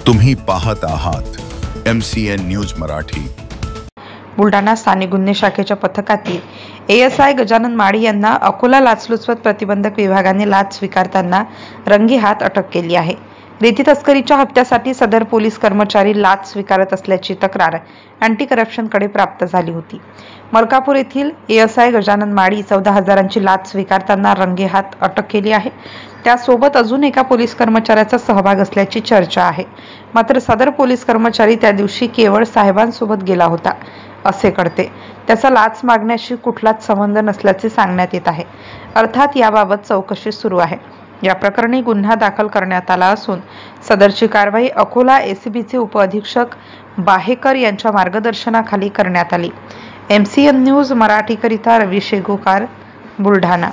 तुम्ही पाहत आहात MCN न्यूज मराठी। बुलढाणा स्थानिक गुन्हे शाखेच्या पथकातील ASI गजानन माळी यांना अकोला लाचलुचपत प्रतिबंधक विभागाने लाच स्वीकारताना रंगेहात अटक केली आहे। रेती तस्करीच्या हप्त्यासाठी सदर पोलीस कर्मचारी लाच स्वीकारत असल्याची तक्रार अँटी करप्शनकडे प्राप्त झाली होती। मलकापूर येथील ASI गजानन माळी 14,000ची लाच स्वीकारताना रंगेहात अटक केली आहे। त्यासोबत अजून एका पोलीस कर्मचाऱ्याचा सहभाग असल्याची चर्चा आहे। मात्र सदर पोलीस कर्मचारी त्या दिवशी केवळ साहेबांसोबत गेला होता असे कळते। त्याचा लाच मागण्याशी कुठलाच संबंध नसल्याचे सांगण्यात येत आहे। अर्थात याबाबत चौकशी सुरू आहे। या प्रकरणी गुन्हा दाखल करण्यात आला असून सदरची कारवाई अकोला ACBचे उपअधीक्षक बाहेकर यांच्या मार्गदर्शनाखाली करण्यात आली। MCN न्यूज मराठीकरिता रवी शेगोकार, बुलढाणा।